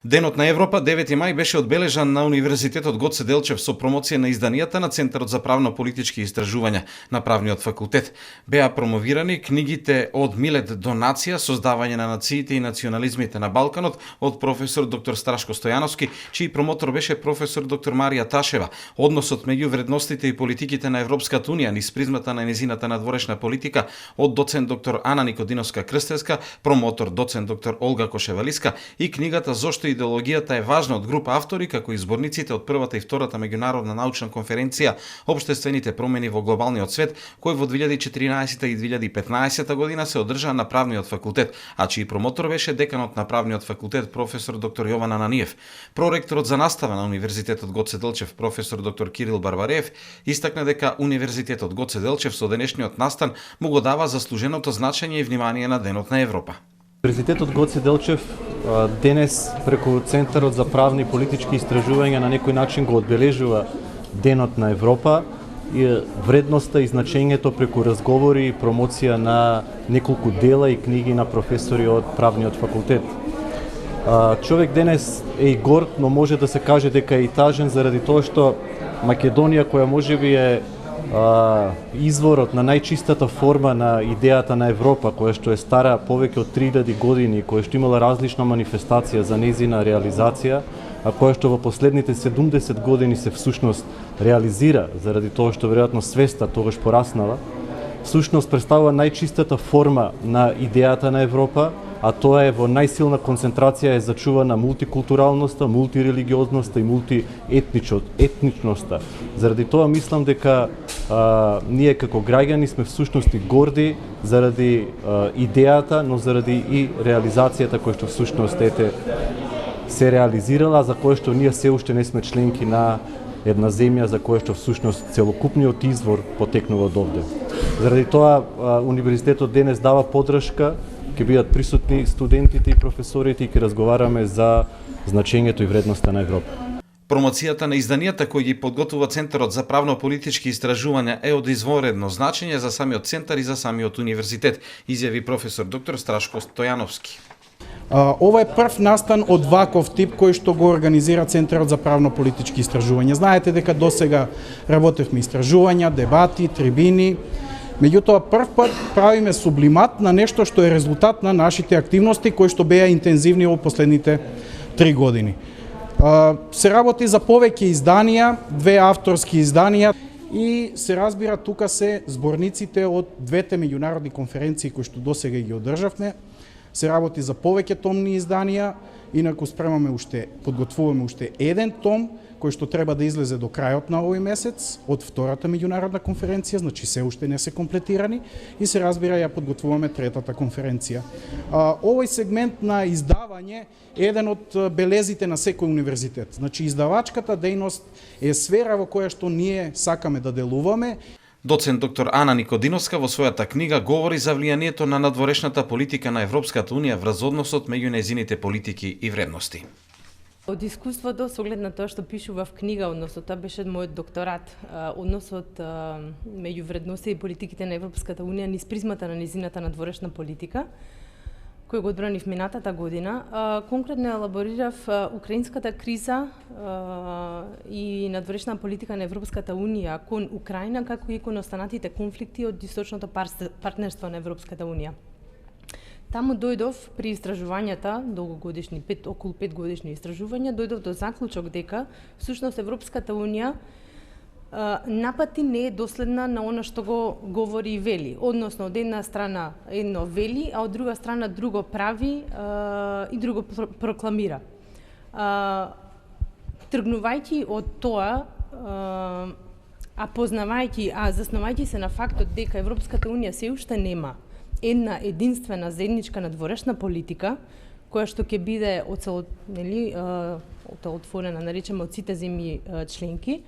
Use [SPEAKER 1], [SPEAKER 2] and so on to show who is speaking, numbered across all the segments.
[SPEAKER 1] Денот на Европа, 9 мај, беше одбележан на Универзитетот Гоце Делчев со промоција на изданијата на Центарот за правно-политички истражувања на Правниот факултет. Беа промовирани книгите Од Милет до нација, создавање на нациите и национализмите на Балканот од професор доктор Страшко Стојановски, чиј промотор беше професор доктор Марија Ташева, односот меѓу вредностите и политиките на Европската унија низ призмата на нејзината надворешна политика од доцент доктор Ана Никодиновска Крстевска, промотор доцент доктор Олга Кошевалиска, и книгата Зошто идеологијата е важна од група автори, како и зборниците од првата и втората меѓународна научна конференција Обштествените промени во глобалниот свет, кој во 2014 и 2015 година се одржаа на Правниот факултет, а чиј промотор беше деканот на Правниот факултет професор доктор Јован Ананиев. Проректорот за настава на Универзитетот Гоце Делчев професор доктор Кирил Барбареев истакна дека Универзитетот Гоце Делчев со денешниот настан му го дава заслуженото значење и внимание на Денот на Европа.
[SPEAKER 2] Универзитетот Гоце Делчев денес преку Центарот за правни и политички истражувања на некој начин го одбележува Денот на Европа и вредноста и значењето преку разговори и промоција на неколку дела и книги на професори од Правниот факултет. Човек денес е и горд, но може да се каже дека е и тажен заради тоа што Македонија, која можеби е изворот на најчистата форма на идејата на Европа, која што е стара повеќе од 3000 години, која што имала различна манифестација за нејзина реализација, а која што во последните 70 години се всушност реализира, заради тоа што веројатно свеста тогаш пораснала, всушност представува најчистата форма на идејата на Европа, а тоа е во најсилна концентрација е зачувана мултикултуралноста, мултирелигиозноста и мултиетничноста. Заради тоа мислам дека ние како граѓани сме всушност и горди заради идејата, но заради и реализацијата која што всушност се реализирала, за која што ние се уште не сме членки на една земја за која што всушност целокупниот извор потекнува од овде. Заради тоа универзитетот денес дава поддршка, ќе бидат присутни студентите и професорите и ќе разговараме за значењето и вредноста на Европа.
[SPEAKER 1] Промоцијата на изданијата кои ги подготвува Центарот за правно-политички истражувања е од извонредно значење за самиот центар и за самиот универзитет, изјави професор доктор Страшко Стојановски.
[SPEAKER 3] Ова е прв настан од ваков тип кој што го организира Центарот за правно-политички истражувања. Знаете дека досега работевме истражувања, дебати, трибини. Меѓутоа, прв пат правиме сублимат на нешто што е резултат на нашите активности кои што беа интензивни во последните 3 години. Се работи за повеќе изданија, 2 авторски изданија и се разбира тука се зборниците од двете меѓународни конференции кои што досега ги одржавме. Се работи за повеќе томни изданија, инаку подготвуваме уште еден том кој што треба да излезе до крајот на овој месец од втората меѓународна конференција, значи се уште не се комплетирани и се разбира ја подготвуваме третата конференција. Овој сегмент на издавање е еден од белезите на секој универзитет. Значи издавачката дејност е сфера во која што ние сакаме да делуваме.
[SPEAKER 1] Доцент доктор Ана Никодиновска во својата книга говори за влијанието на надворешната политика на Европската унија врз односот меѓу нејзините политики и вредности.
[SPEAKER 4] Од искуството, со оглед на тоа што пишува в книга, односно тоа беше мојот докторат, односот меѓу вредности и политиките на Европската унија низ призмата на нејзината надворешна политика, кој го одбранив минатата година, конкретно елаборирав украинската криза и надворешна политика на Европската унија кон Украина, како и кон останатите конфликти од источното партнерство на Европската унија. Таму дојдов при истражувањата, долгогодишни, околу 5 годишни истражувања, дојдов до заклучок дека всушност Европската унија напати не е доследна на она што го говори и вели. Односно, од една страна едно вели, а од друга страна друго прави и друго прокламира. Тргнувајќи од тоа, заснувајќи се на фактот дека Европската унија се уште нема една единствена заедничка надворешна политика, која што ќе биде оцелотворена, наречеме од сите земји членки,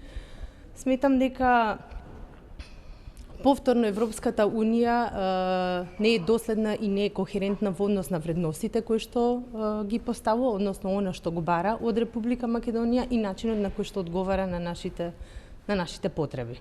[SPEAKER 4] сметам дека повторно Европската унија не е доследна и не е кохерентна во однос на вредностите кои што ги поставува, односно она што го бара од Република Македонија и начинот на кој што одговара на нашите потреби.